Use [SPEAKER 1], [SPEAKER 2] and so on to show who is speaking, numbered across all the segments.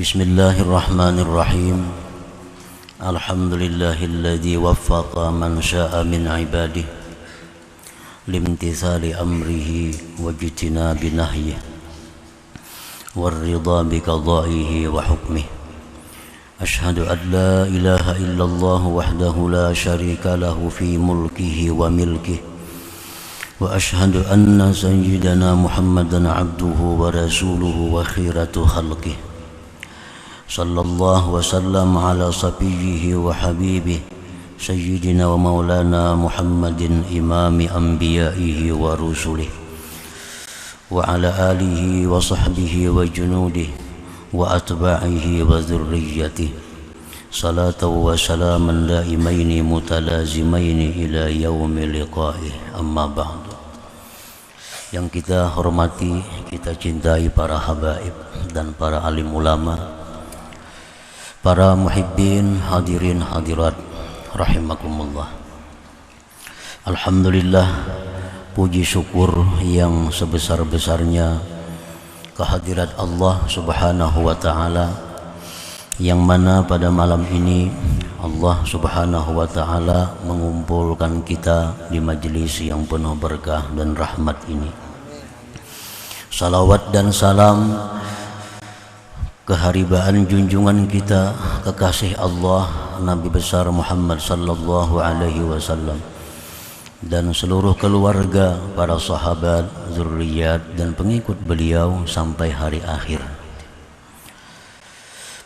[SPEAKER 1] Bismillahirrahmanirrahim. Alhamdulillahilladzi waffaqa man syaa min ibadihi limtithali amrihi wajtinabi nahyihi warridha biqada'ihi wa hukmihi. Ashhadu an la ilaha illallah wahdahu la syarika lahu fi mulkihi wa milkihi wa ashhadu anna sayyidana Muhammadan abduhu wa rasuluhu wa khiratu khalqihi. Sallallahu wa sallam ala safiyyihi wa habibihi sayyidina wa maulana Muhammadin imami anbiya'ihi wa rusulihi wa ala alihi wa sahbihi wa junudihi wa atba'ihi wa dhurriyyatihi salatan wa salaman daimaini mutalazimaini ila yaumi liqa'ih. Amma ba'du. Yang kita hormati, kita cintai para habaib dan para alim ulama, para muhibbin, hadirin hadirat rahimakumullah. Alhamdulillah, puji syukur yang sebesar-besarnya kehadirat Allah Subhanahu wa ta'ala, yang mana pada malam ini Allah Subhanahu wa ta'ala mengumpulkan kita di majelis yang penuh berkah dan rahmat ini. Salawat dan salam keharibaan junjungan kita, kekasih Allah Nabi besar Muhammad sallallahu alaihi wasallam dan seluruh keluarga, para sahabat, zurriyat dan pengikut beliau sampai hari akhir.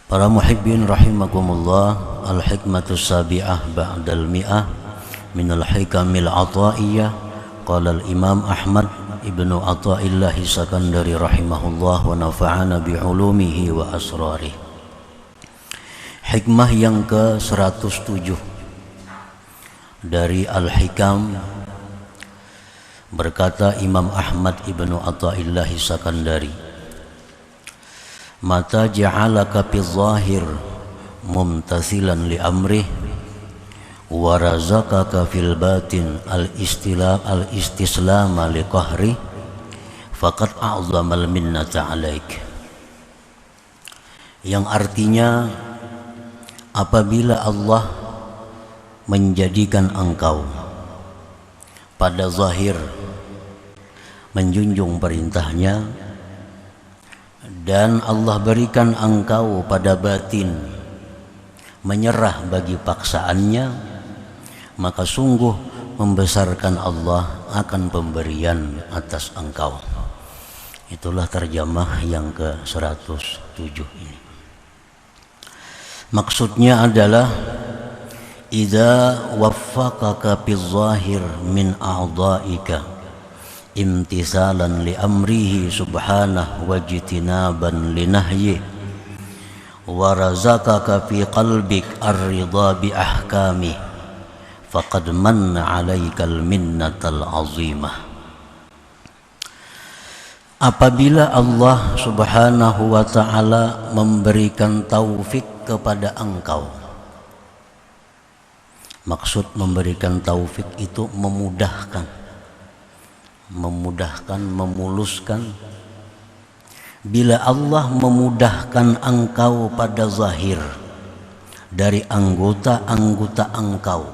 [SPEAKER 1] Para muhibbin rahimakumullah, al-hikmatus sabi'ah ba'dal mi'ah minal hikamil ata'iyah. Qala al-imam Ahmad ibnu Athaillah Sakandari rahimahullah wa nafa'ana bi'ulumihi wa asrarih. Hikmah yang ke-107 dari Al-Hikam, berkata Imam Ahmad ibnu Athaillah Sakandari, mata ja'alaka fi zahir mumtasilan li amrih wa razaqaka fil batin al-istislama li qahri faqad a'zamal minnata alaik. Yang artinya, apabila Allah menjadikan engkau pada zahir menjunjung perintahnya, dan Allah berikan engkau pada batin menyerah bagi paksaannya, maka sungguh membesarkan Allah akan pemberian atas engkau. Itulah terjemah yang ke-107 ini. Maksudnya adalah idza waffaqaka fi zahir min a'dha'ika imtisalan li amrihi subhanahu wa jitinaban li nahyi wa razaqaka fi qalbik ar-ridha bi ahkami faqad manna 'alaikal minnatal 'azimah. Apabila Allah Subhanahu wa ta'ala memberikan taufik kepada engkau, maksud memberikan taufik itu memudahkan, memuluskan. Bila Allah memudahkan engkau pada zahir dari anggota-anggota engkau,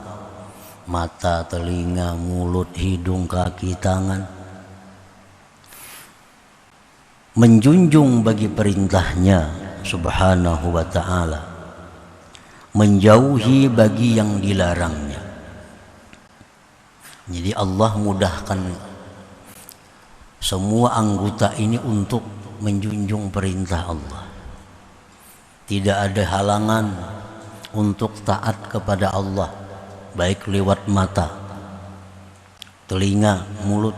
[SPEAKER 1] mata, telinga, mulut, hidung, kaki, tangan, menjunjung bagi perintahnya Subhanahu wa ta'ala, menjauhi bagi yang dilarangnya. Jadi Allah mudahkan semua anggota ini untuk menjunjung perintah Allah. Tidak ada halangan untuk taat kepada Allah, baik lewat mata, telinga, mulut.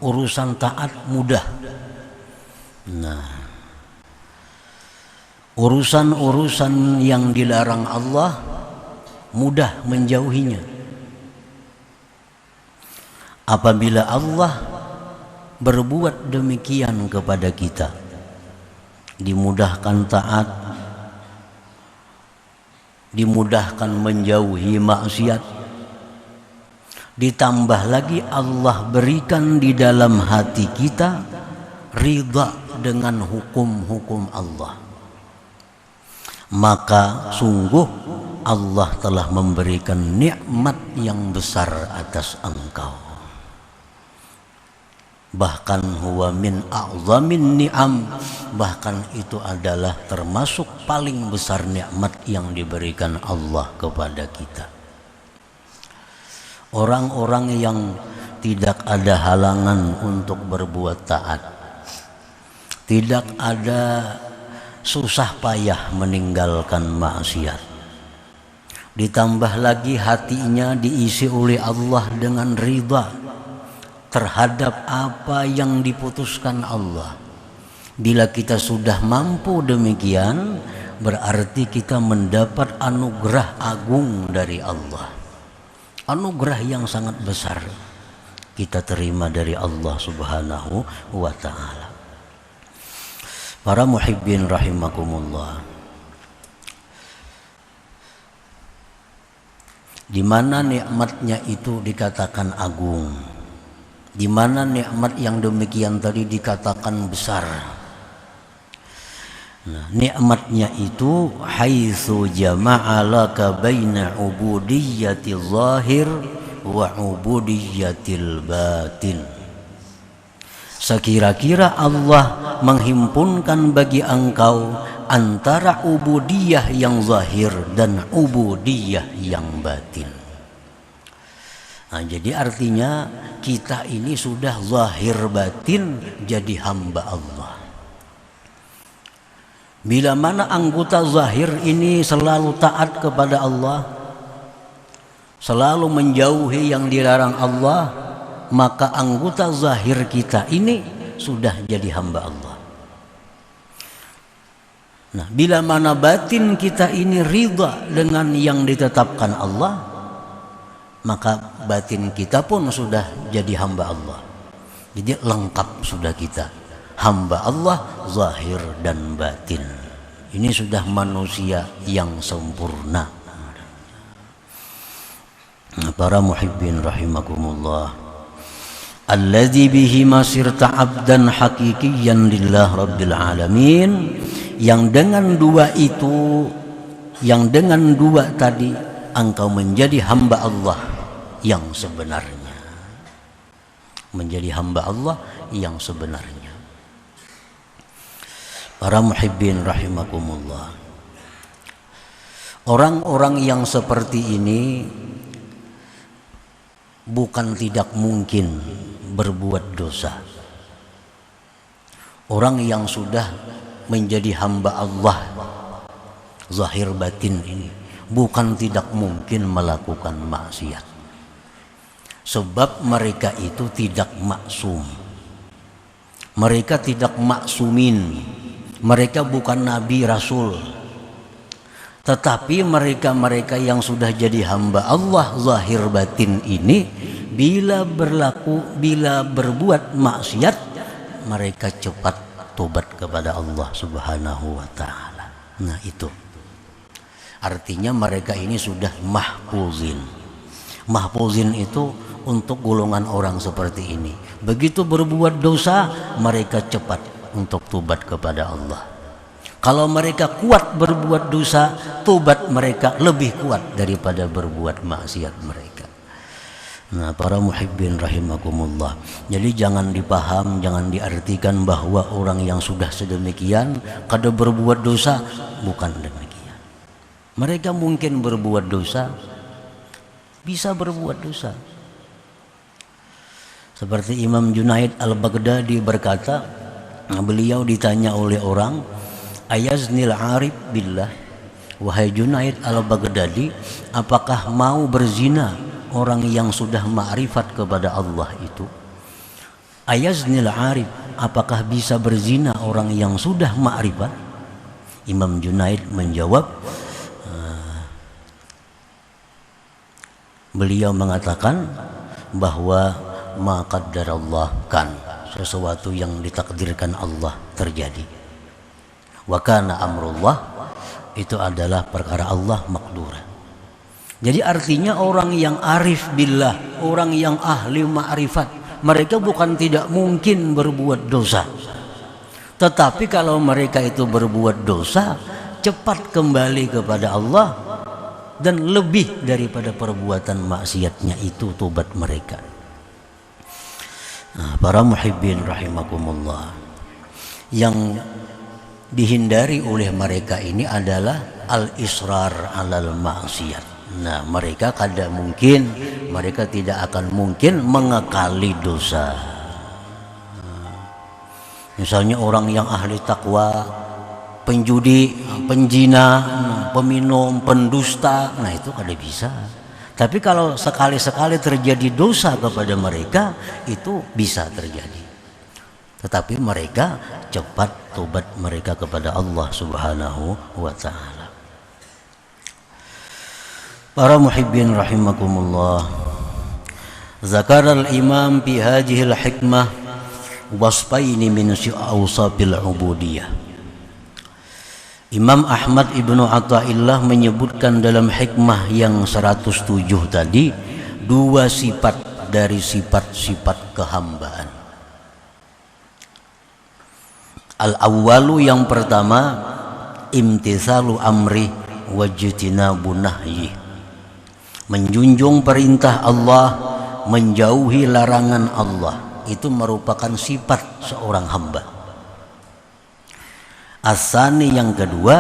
[SPEAKER 1] Urusan taat mudah. Nah, urusan-urusan yang dilarang Allah mudah menjauhinya. Apabila Allah berbuat demikian kepada kita, dimudahkan taat, dimudahkan menjauhi maksiat, ditambah lagi Allah berikan di dalam hati kita ridha dengan hukum-hukum Allah, maka sungguh Allah telah memberikan nikmat yang besar atas engkau. Bahkan huwa min a'zamin ni'am, bahkan itu adalah termasuk paling besar nikmat yang diberikan Allah kepada kita. Orang-orang yang tidak ada halangan untuk berbuat taat, tidak ada susah payah meninggalkan maksiat, ditambah lagi hatinya diisi oleh Allah dengan ridha terhadap apa yang diputuskan Allah. Bila kita sudah mampu demikian, berarti kita mendapat anugerah agung dari Allah, anugerah yang sangat besar kita terima dari Allah Subhanahu wa ta'ala. Para muhibbin rahimakumullah, di mana nikmatnya itu dikatakan agung, di mana nikmat yang demikian tadi dikatakan besar. Nah, nikmatnya itu haitsu jama'a laka baina ubudiyyatil zahir wa ubudiyyatil batin. Sekira-kira Allah menghimpunkan bagi engkau antara ubudiyah yang zahir dan ubudiyah yang batin. Nah, jadi artinya kita ini sudah zahir batin jadi hamba Allah. Bila mana anggota zahir ini selalu taat kepada Allah, selalu menjauhi yang dilarang Allah, maka anggota zahir kita ini sudah jadi hamba Allah. Nah, bila mana batin kita ini ridha dengan yang ditetapkan Allah, maka batin kita pun sudah jadi hamba Allah. Jadi lengkap sudah kita, hamba Allah zahir dan batin. Ini sudah manusia yang sempurna. Para muhibbin rahimakumullah, alladzi bihi masirta abdan haqiqiyan lillah rabbil alamin, yang dengan dua itu, yang dengan dua tadi engkau menjadi hamba Allah yang sebenarnya, menjadi hamba Allah yang sebenarnya. Para muhibbin rahimakumullah, orang-orang yang seperti ini bukan tidak mungkin berbuat dosa. Orang yang sudah menjadi hamba Allah zahir batin ini bukan tidak mungkin melakukan maksiat, sebab mereka itu tidak maksum. Mereka tidak maksumin, mereka bukan nabi rasul, tetapi mereka yang sudah jadi hamba Allah zahir batin ini, bila berbuat maksiat, mereka cepat tobat kepada Allah Subhanahu wa ta'ala. Nah, itu artinya mereka ini sudah mahfuzin. Mahfuzin itu untuk golongan orang seperti ini. Begitu berbuat dosa, mereka cepat untuk tobat kepada Allah. Kalau mereka kuat berbuat dosa, tobat mereka lebih kuat daripada berbuat maksiat mereka. Nah, para muhibbin rahimakumullah, jadi jangan dipaham, jangan diartikan bahwa orang yang sudah sedemikian kada berbuat dosa, bukan demikian. Mereka mungkin berbuat dosa, bisa berbuat dosa. Seperti Imam Junaid al-Baghdadi berkata, beliau ditanya oleh orang, ayaznil arif billah, wahai Junaid al-Baghdadi, apakah mau berzina orang yang sudah ma'rifat kepada Allah itu? Ayaznil arif, apakah bisa berzina orang yang sudah ma'rifat? Imam Junaid menjawab, beliau mengatakan bahwa ma qaddarallah kan, sesuatu yang ditakdirkan Allah terjadi. Wa kana amrullah, itu adalah perkara Allah makdura. Jadi artinya orang yang arif billah, orang yang ahli ma'rifat, mereka bukan tidak mungkin berbuat dosa. Tetapi kalau mereka itu berbuat dosa, cepat kembali kepada Allah, dan lebih daripada perbuatan maksiatnya itu tobat mereka. Nah, para muhibbin rahimakumullah, yang dihindari oleh mereka ini adalah al-israr alal maksiat. Nah, mereka tidak akan mungkin mengekali dosa. Misalnya orang yang ahli takwa, penjudi, penjina, peminum, pendusta, nah itu kada bisa. Tapi kalau sekali-sekali terjadi dosa kepada mereka, itu bisa terjadi. Tetapi mereka cepat tobat mereka kepada Allah Subhanahu wa ta'ala. Para muhibbin rahimakumullah, zakara al-imam fi hadhihi al-hikmah wasfaini min awsafil ubudiyah. Imam Ahmad Ibnu Athaillah menyebutkan dalam hikmah yang 107 tadi dua sifat dari sifat-sifat kehambaan. Al-awwalu, yang pertama, imtithalu amri wajtinabu nahyi, menjunjung perintah Allah, menjauhi larangan Allah. Itu merupakan sifat seorang hamba. As-sani, yang kedua,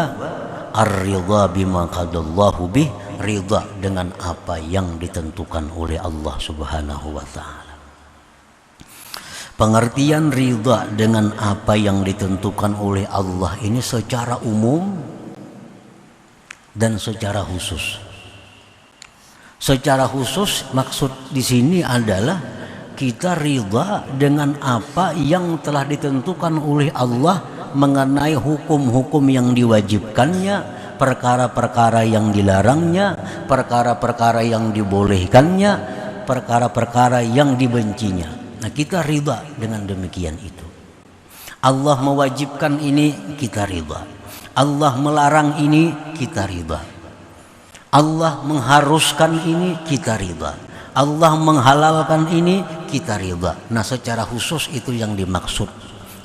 [SPEAKER 1] ar-ridha bima qadallahu bih, ridha dengan apa yang ditentukan oleh Allah Subhanahu wa ta'ala. Pengertian ridha dengan apa yang ditentukan oleh Allah ini secara umum dan secara khusus. Secara khusus maksud di sini adalah kita ridha dengan apa yang telah ditentukan oleh Allah mengenai hukum-hukum yang diwajibkannya, perkara-perkara yang dilarangnya, perkara-perkara yang dibolehkannya, perkara-perkara yang dibencinya. Nah, kita ridha dengan demikian itu. Allah mewajibkan ini, kita ridha. Allah melarang ini, kita ridha. Allah mengharuskan ini, kita ridha. Allah menghalalkan ini, kita ridha. Nah, secara khusus itu yang dimaksud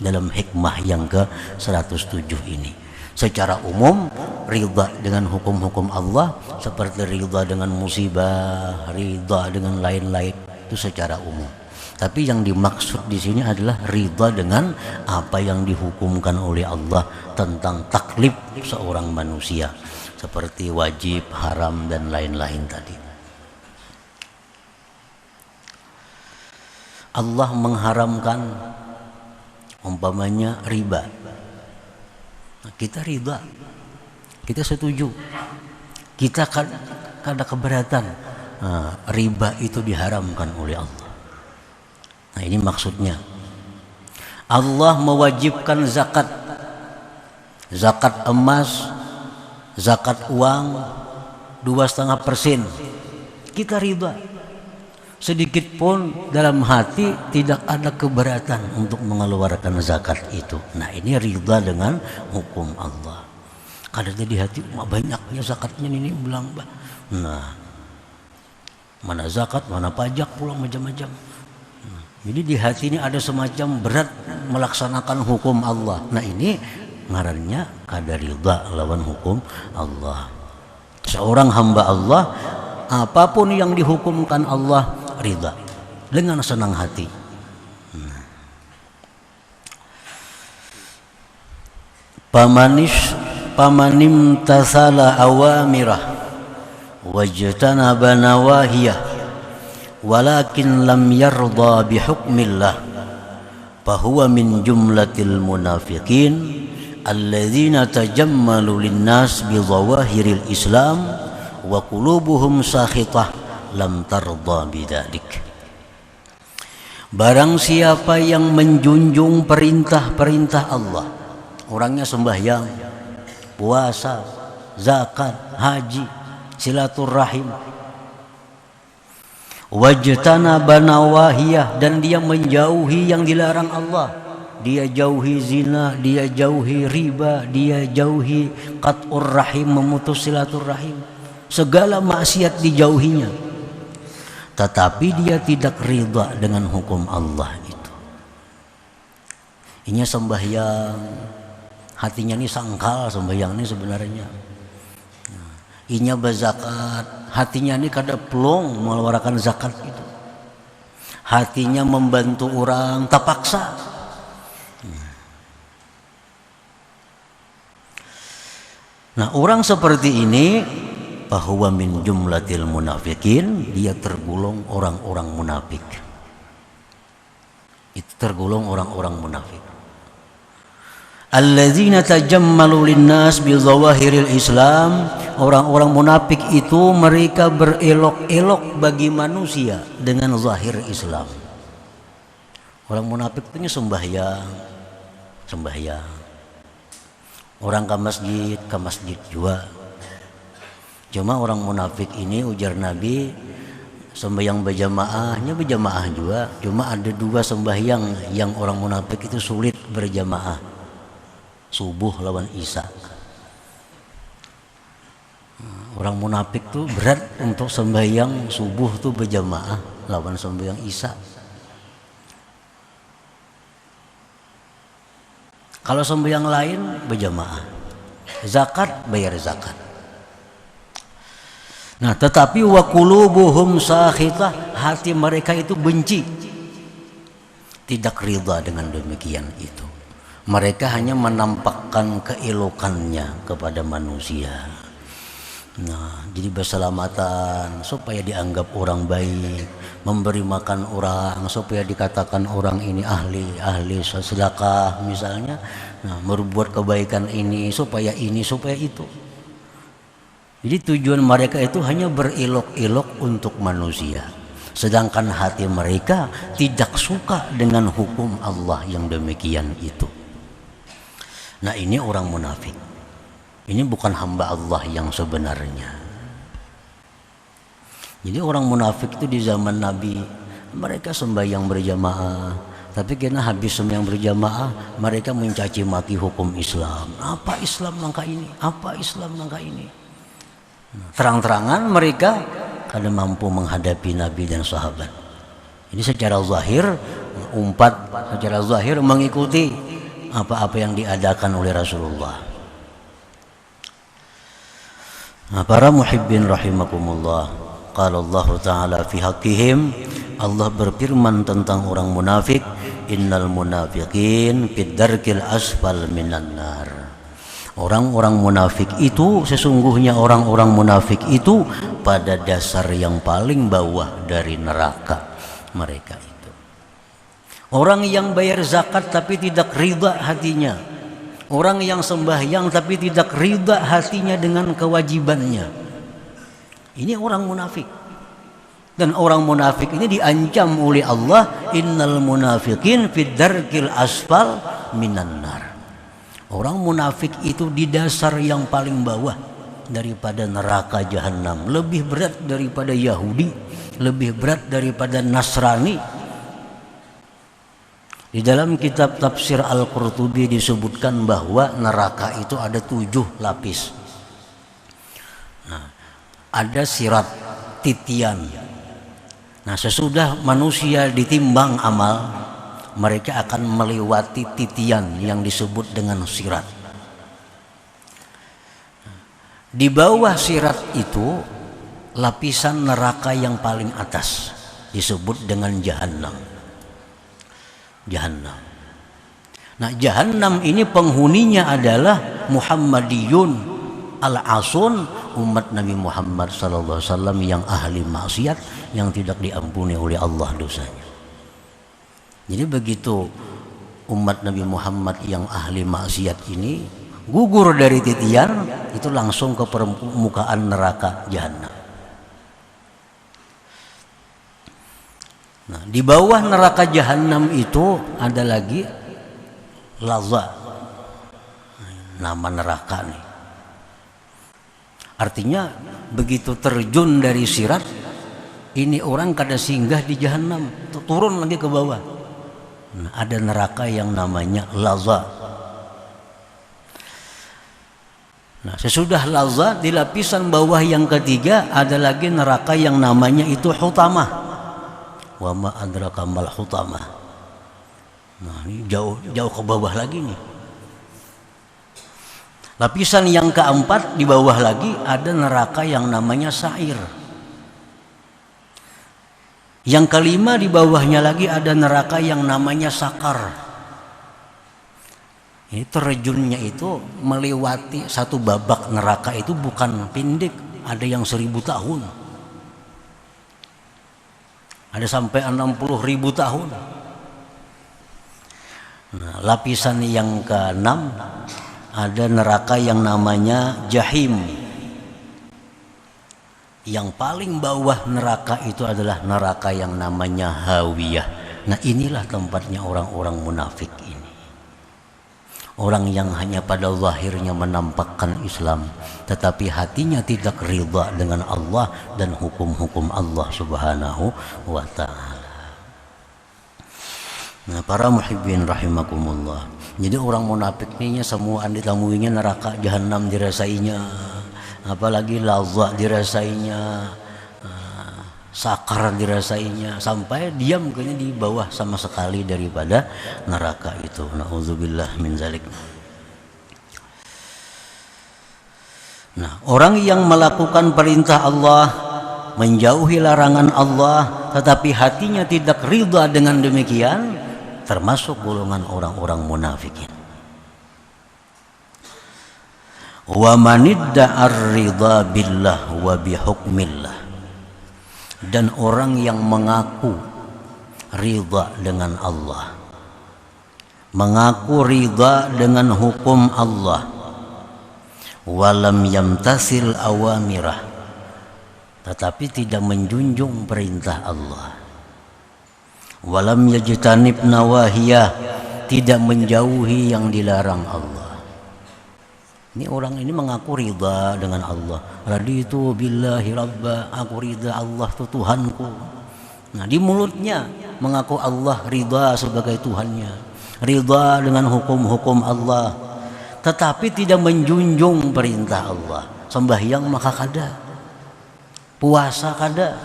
[SPEAKER 1] dalam hikmah yang ke-107 ini. Secara umum ridha dengan hukum-hukum Allah, seperti ridha dengan musibah, ridha dengan lain-lain, itu secara umum. Tapi yang dimaksud di sini adalah ridha dengan apa yang dihukumkan oleh Allah tentang taklif seorang manusia, seperti wajib, haram, dan lain-lain tadi. Allah mengharamkan umpamanya riba. Nah, kita ridha, kita setuju, kita kada keberatan. Nah, riba itu diharamkan oleh Allah. Nah, ini maksudnya. Allah mewajibkan zakat, zakat emas, zakat uang 2,5%. Kita ridha. Sedikit pun dalam hati tidak ada keberatan untuk mengeluarkan zakat itu. Nah, ini ridha dengan hukum Allah. Kadang di hati, banyaknya zakatnya ini bilang, nah, mana zakat, mana pajak, pulang macam-macam. Jadi di hati ini ada semacam berat melaksanakan hukum Allah. Nah, ini ngarannya kada ridha lawan hukum Allah. Seorang hamba Allah, apapun yang dihukumkan Allah, ridha dengan senang hati. Pamanim tasala awamirah wajtanaba nawahiyah walakin lam yarda bihukmillah fahuwa min jumlatil munafiqin alladzina tajammalu linnas bi zawahiril islam wa qulubuhum sakhitah lam tarda bidzalik. Barang siapa yang menjunjung perintah-perintah Allah, orangnya sembahyang, puasa, zakat, haji, silaturahim, wajtanaba nawahiyah, dan dia menjauhi yang dilarang Allah. Dia jauhi zina, dia jauhi riba, dia jauhi qat'ur rahim, memutus silaturahim, segala maksiat dijauhinya. Tetapi dia tidak ridha dengan hukum Allah itu. Inya sembahyang, hatinya ini sangkal sembahyang ini sebenarnya. Inya berzakat, hatinya ini kada pelong mengeluarkan zakat itu. Hatinya membantu orang tak paksa. Nah, orang seperti ini bahwa min jumlatil munafikin, dia tergolong orang-orang munafik. Itu tergolong orang-orang munafik. Alladzina tajammalu linnas bi zawahiril Islam. Orang-orang munafik itu mereka berelok-elok bagi manusia dengan zahir Islam. Orang munafik itu sembahyang. Orang ke masjid juga. Cuma orang munafik ini ujar Nabi sembahyang berjamaah juga. Cuma ada dua sembahyang yang orang munafik itu sulit berjamaah. Subuh lawan Isya. Orang munafik tuh berat untuk sembahyang subuh tuh berjamaah lawan sembahyang Isya. Kalau sembahyang lain berjamaah. Zakat bayar zakat. Nah, tetapi wa qulubuhum sakhitah, hati mereka itu benci. Tidak ridha dengan demikian itu. Mereka hanya menampakkan keelokannya kepada manusia. Nah, jadi berselamatan supaya dianggap orang baik, memberi makan orang supaya dikatakan orang ini ahli sedekah misalnya. Nah, berbuat kebaikan ini supaya itu. Jadi tujuan mereka itu hanya berelok-elok untuk manusia. Sedangkan hati mereka tidak suka dengan hukum Allah yang demikian itu. Nah, ini orang munafik. Ini bukan hamba Allah yang sebenarnya. Jadi orang munafik itu di zaman Nabi, mereka sembahyang berjamaah, tapi karena habis sembahyang berjamaah, mereka mencaci maki hukum Islam. Apa Islam langkah ini? Apa Islam langkah ini? Terang-terangan mereka kada mampu menghadapi Nabi dan sahabat. Ini secara zahir secara zahir mengikuti apa-apa yang diadakan oleh Rasulullah. Nah, para muhibbin rahimakumullah, qala Allah Ta'ala fi haqqihim, Allah berfirman tentang orang munafik, innal munafiqin fid darkil asfal minan nar. Orang-orang munafik itu, sesungguhnya orang-orang munafik itu pada dasar yang paling bawah dari neraka mereka itu. Orang yang bayar zakat tapi tidak ridha hatinya. Orang yang sembahyang tapi tidak ridha hatinya dengan kewajibannya. Ini orang munafik. Dan orang munafik ini diancam oleh Allah, innal munafiqin fid darkil asfal minan nar. Orang munafik itu di dasar yang paling bawah daripada neraka jahanam, lebih berat daripada Yahudi, lebih berat daripada Nasrani. Di dalam kitab tafsir Al-Qurtubi disebutkan bahwa neraka itu ada 7 lapis. Nah, ada sirat, titian. Nah, sesudah manusia ditimbang amal, mereka akan melewati titian yang disebut dengan sirat. Di bawah sirat itu lapisan neraka yang paling atas disebut dengan Jahannam. Nah, Jahannam ini penghuninya adalah Muhammadiyun al-asun, umat Nabi Muhammad sallallahu alaihi wasallam yang ahli maksiat, yang tidak diampuni oleh Allah dosanya. Jadi begitu umat Nabi Muhammad yang ahli maksiat ini gugur dari titian, itu langsung ke permukaan neraka Jahannam. Nah, di bawah neraka Jahannam itu ada lagi Laza, nama neraka nih. Artinya begitu terjun dari sirat, ini orang kada singgah di Jahannam, turun lagi ke bawah. Nah, ada neraka yang namanya Laza. Nah, sesudah Laza di lapisan bawah yang ketiga ada lagi neraka yang namanya itu Hutamah. Wa ma adraka mal hutamah. Nah, ini jauh ke bawah lagi nih. Lapisan yang keempat di bawah lagi ada neraka yang namanya sa'ir. Yang kelima di bawahnya lagi ada neraka yang namanya sakar. Ini terjunnya itu melewati satu babak neraka itu bukan pendek, ada yang 1000 tahun. Ada sampai 60.000 tahun. Nah, lapisan yang keenam ada neraka yang namanya jahim. Yang paling bawah neraka itu adalah neraka yang namanya hawiyah. Nah, inilah tempatnya orang-orang munafik ini. Orang yang hanya pada zahirnya menampakkan Islam, tetapi hatinya tidak ridha dengan Allah dan hukum-hukum Allah Subhanahu wa ta'ala. Nah, para muhibbin rahimakumullah. Jadi orang munafik ini semua ditamuinya neraka jahanam dirasainya, apalagi lazat dirasainya, sakar dirasainya, sampai diam kayaknya di bawah sama sekali daripada neraka itu. Nauzubillah min zalik. Nah, orang yang melakukan perintah Allah, menjauhi larangan Allah, tetapi hatinya tidak ridha dengan demikian, termasuk golongan orang-orang munafikin. Wa manidda'ar ridha billah wa bihukmillah. Dan orang yang mengaku ridha dengan Allah, mengaku ridha dengan hukum Allah, walam yamtasil awamirah, tetapi tidak menjunjung perintah Allah, walam yajtanib nawahiyah, tidak menjauhi yang dilarang Allah. Ini orang ini mengaku ridha dengan Allah. Raditu billahi rabba, aku ridha Allah itu Tuhanku. Nah, di mulutnya mengaku Allah ridha sebagai Tuhannya, ridha dengan hukum-hukum Allah, tetapi tidak menjunjung perintah Allah. Sembahyang maka kada, puasa kada,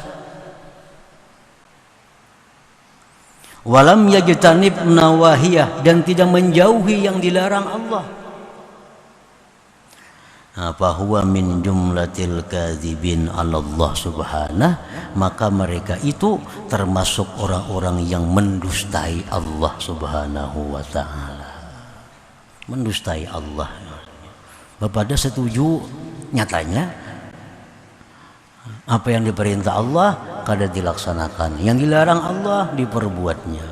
[SPEAKER 1] walam yajtanib nawahiyah, dan tidak menjauhi yang dilarang Allah. Fahuwa min jumlatil kadzibin 'ala Allah subhanahu, maka mereka itu termasuk orang-orang yang mendustai Allah subhanahu wa ta'ala. Mendustai Allah. Bapak ada setuju nyatanya apa yang diperintah Allah kada dilaksanakan, yang dilarang Allah diperbuatnya.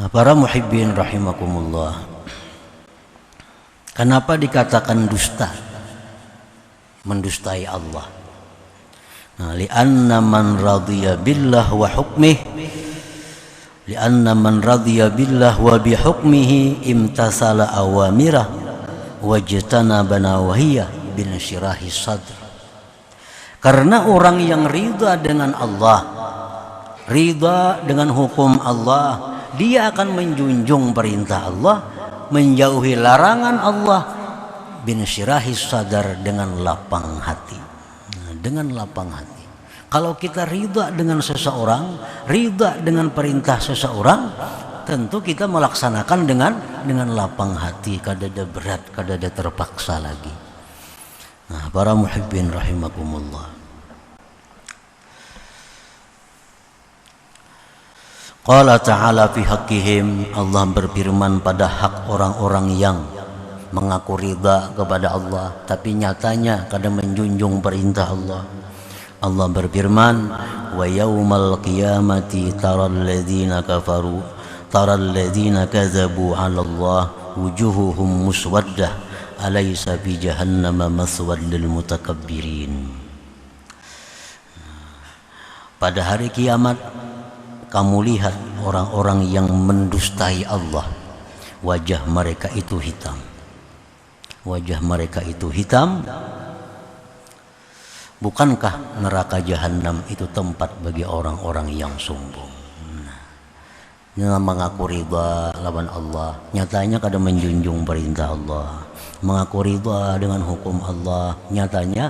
[SPEAKER 1] Para muhibbin rahimakumullah, kenapa dikatakan dusta? Mendustai Allah. Nah, li'anna man radhiya billah wa hukmih, li'anna man radhiya billah wa bihukmihi imtasala awamirah wajtanaba nawahiyah bin syirahi sadr. Karena orang yang ridha dengan Allah, ridha dengan hukum Allah, dia akan menjunjung perintah Allah, menjauhi larangan Allah, bin syirahi sadar, dengan lapang hati. Nah, dengan lapang hati. Kalau kita ridha dengan seseorang, ridha dengan perintah seseorang, tentu kita melaksanakan dengan lapang hati, kadada berat, kadada terpaksa lagi. Nah, para muhibbin rahimakumullah. Qala ta'ala fi haqqihim, Allah berfirman pada hak orang-orang yang mengaku ridha kepada Allah tapi nyatanya kadang menjunjung perintah Allah. Allah berfirman, wa yaumal qiyamati taral ladzina kafaru taral ladzina kadzabu 'ala Allah wujuhuhum muswaddah alaysa fi jahannama maswad lil mutakabbirin. Pada hari kiamat kamu lihat orang-orang yang mendustai Allah, wajah mereka itu hitam. Wajah mereka itu hitam. Bukankah neraka jahanam itu tempat bagi orang-orang yang sombong? Nah, mengaku ridha lawan Allah, nyatanya kadang menjunjung perintah Allah. Mengaku ridha dengan hukum Allah, nyatanya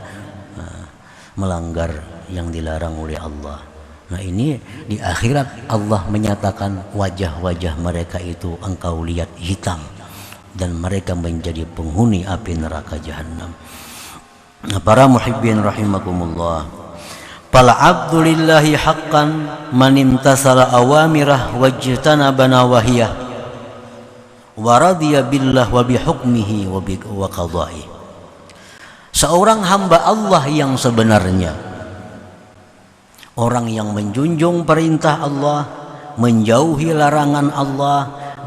[SPEAKER 1] melanggar yang dilarang oleh Allah. Nah, ini di akhirat Allah menyatakan wajah-wajah mereka itu engkau lihat hitam. dan mereka menjadi penghuni api neraka jahanam. Para muhibbin rahimakumullah, fal abdu lillahi haqqan man imtasala awamirah wajtanaba nawahiyah wa radiya billah wa bihukmihi wa qada'i. Seorang hamba Allah yang sebenarnya, orang yang menjunjung perintah Allah, menjauhi larangan Allah,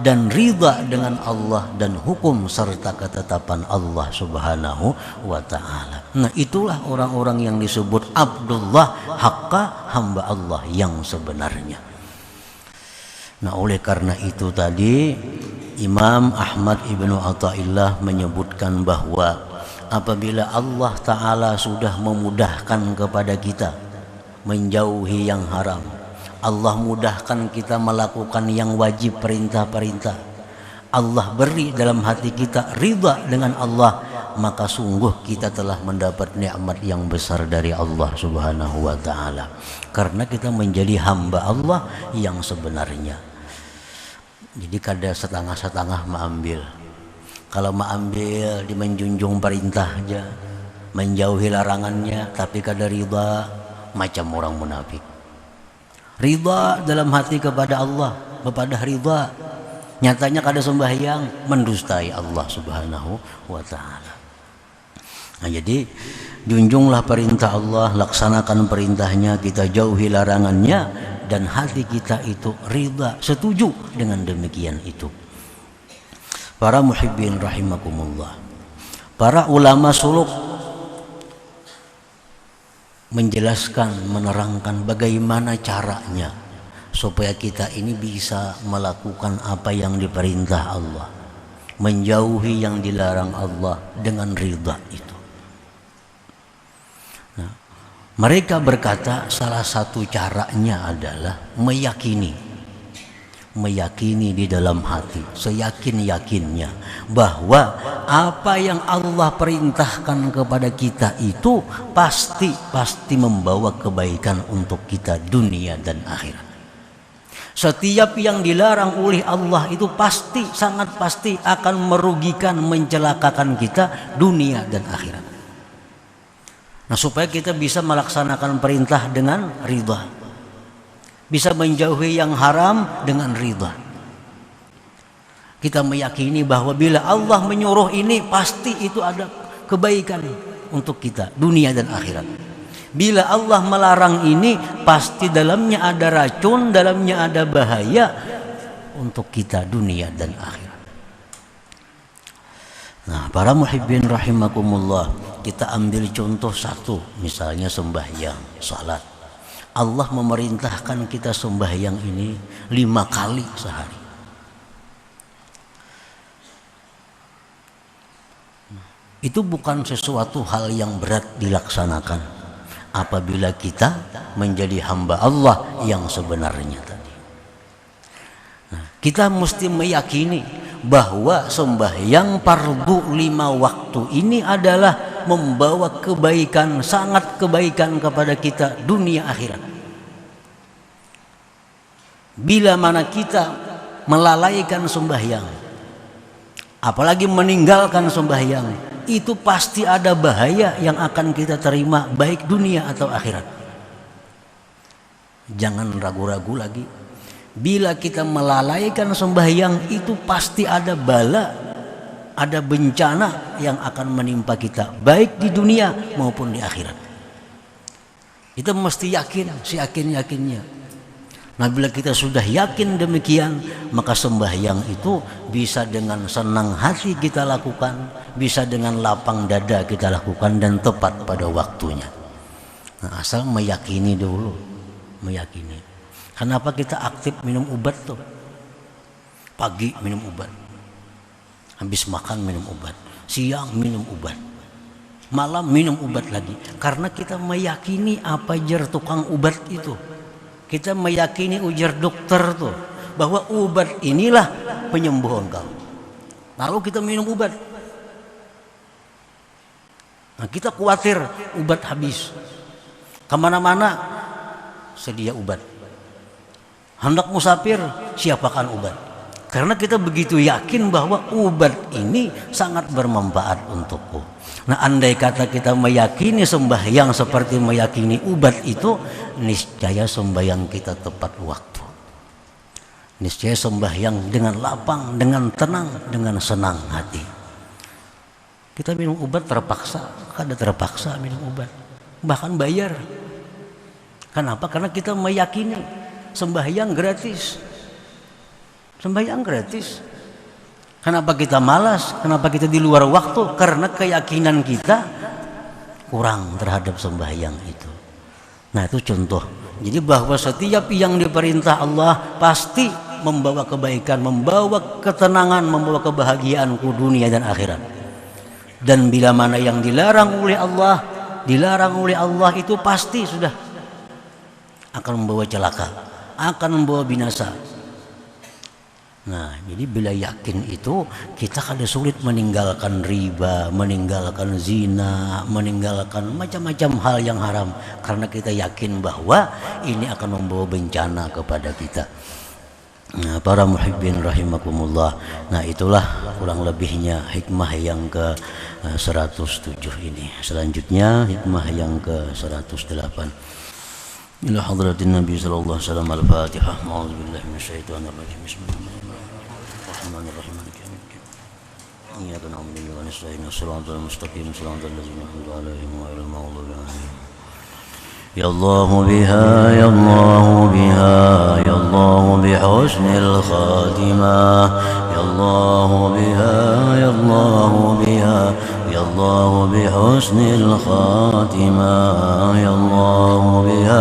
[SPEAKER 1] dan ridha dengan Allah dan hukum serta ketetapan Allah subhanahu wa ta'ala. Nah, itulah orang-orang yang disebut Abdullah haqqa, hamba Allah yang sebenarnya. Nah, oleh karena itu tadi Imam Ahmad ibnu Athaillah menyebutkan bahwa apabila Allah Ta'ala sudah memudahkan kepada kita menjauhi yang haram, Allah mudahkan kita melakukan yang wajib, perintah-perintah, Allah beri dalam hati kita ridha dengan Allah, maka sungguh kita telah mendapat nikmat yang besar dari Allah subhanahu wa ta'ala, karena kita menjadi hamba Allah yang sebenarnya. Jadi kada setengah-setengah mengambil. Kalau mengambil di menjunjung perintah aja, menjauhi larangannya, tapi kada ridha, macam orang munafik. Ridha dalam hati kepada Allah, kepada ridha, nyatanya kada sembahyang, mendustai Allah subhanahu wa ta'ala. Nah, jadi junjunglah perintah Allah, laksanakan perintahnya, kita jauhi larangannya, dan hati kita itu ridha, setuju dengan demikian itu. Para muhibbin rahimakumullah, para ulama suluk menjelaskan, menerangkan bagaimana caranya supaya kita ini bisa melakukan apa yang diperintah Allah, menjauhi yang dilarang Allah dengan ridha itu. Nah, mereka berkata salah satu caranya adalah meyakini di dalam hati, seyakin-yakinnya bahwa apa yang Allah perintahkan kepada kita itu pasti membawa kebaikan untuk kita dunia dan akhirat. Setiap yang dilarang oleh Allah itu pasti, sangat pasti akan merugikan, mencelakakan kita dunia dan akhirat. Nah, supaya kita bisa melaksanakan perintah dengan ridha, bisa menjauhi yang haram dengan ridha. Kita meyakini bahwa bila Allah menyuruh ini, pasti itu ada kebaikan untuk kita dunia dan akhirat. Bila Allah melarang ini, pasti dalamnya ada racun, dalamnya ada bahaya untuk kita dunia dan akhirat. Nah, para muhibbin rahimakumullah, kita ambil contoh satu, misalnya sembahyang, salat. Allah memerintahkan kita sembahyang ini 5 kali sehari. Itu bukan sesuatu hal yang berat dilaksanakan apabila kita menjadi hamba Allah yang sebenarnya tadi. Nah, kita mesti meyakini bahwa sembahyang fardu 5 waktu ini adalah membawa kebaikan, sangat kebaikan kepada kita dunia akhirat. Bila mana kita melalaikan sembahyang, apalagi meninggalkan sembahyang, itu pasti ada bahaya yang akan kita terima baik dunia atau akhirat. Jangan ragu-ragu lagi. Bila kita melalaikan sembahyang, itu pasti ada bala, ada bencana yang akan menimpa kita baik di dunia maupun di akhirat. Kita mesti yakin, seyakin-yakinnya. Nah, bila kita sudah yakin demikian, maka sembahyang itu bisa dengan senang hati kita lakukan, bisa dengan lapang dada kita lakukan, dan tepat pada waktunya. Nah, asal meyakini dulu, meyakini. Kenapa kita aktif minum obat tuh? Pagi minum obat, habis makan minum obat, siang minum obat, malam minum obat lagi. Karena kita meyakini apa jar tukang obat itu. Kita meyakini ujar dokter tuh bahwa obat inilah penyembuh engkau. Lalu kita minum obat. Nah, kita khawatir obat habis. Kemana-mana sedia obat. Hendak musafir, siapakan obat. Karena kita begitu yakin bahwa obat ini sangat bermanfaat untukku. Nah, andai kata kita meyakini sembahyang seperti meyakini obat itu, niscaya sembahyang kita tepat waktu. Niscaya sembahyang dengan lapang, dengan tenang, dengan senang hati. Kita minum obat terpaksa, kada terpaksa minum obat, bahkan bayar. Kenapa? Karena kita meyakini sembahyang gratis. Sembahyang gratis. Kenapa kita malas? Kenapa kita di luar waktu? Karena keyakinan kita kurang terhadap sembahyang itu. Nah, itu contoh. Jadi bahwa setiap yang diperintah Allah pasti membawa kebaikan, membawa ketenangan, membawa kebahagiaanku dunia dan akhirat. Dan bila mana yang dilarang oleh Allah itu pasti sudah akan membawa celaka, akan membawa binasa. Nah, jadi bila yakin itu, kita kada sulit meninggalkan riba, meninggalkan zina, meninggalkan macam-macam hal yang haram, karena kita yakin bahwa ini akan membawa bencana kepada kita. Nah, para muhibbin rahimakumullah. Nah, itulah kurang lebihnya hikmah yang ke 107 ini. Selanjutnya hikmah yang ke 108. Ila hadratin Nabi sallallahu alaihi wasallam al-Fatihah. A'udzubillahi minasyaitonir rajim. Bismillahirrahmanirrahim. Iyyaka na'budu wa nasta'inu shiratal mustaqim shiratal ladzina an'amta 'alaihim ghairil maghdubi 'alaihim. Ya Allah biha ya Allah biha ya Allah bihusnil khatimah ya Allah biha ya Allah biha ya Allah bihusnil khatimah ya Allah biha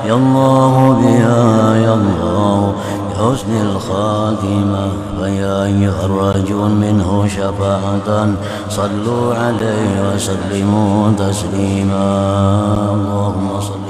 [SPEAKER 1] ya Allah biha ya Allah بحسن الخاتمة فيا أيها الراجون منه شفاعة صلوا عليه وسلموا تسليما اللهم صل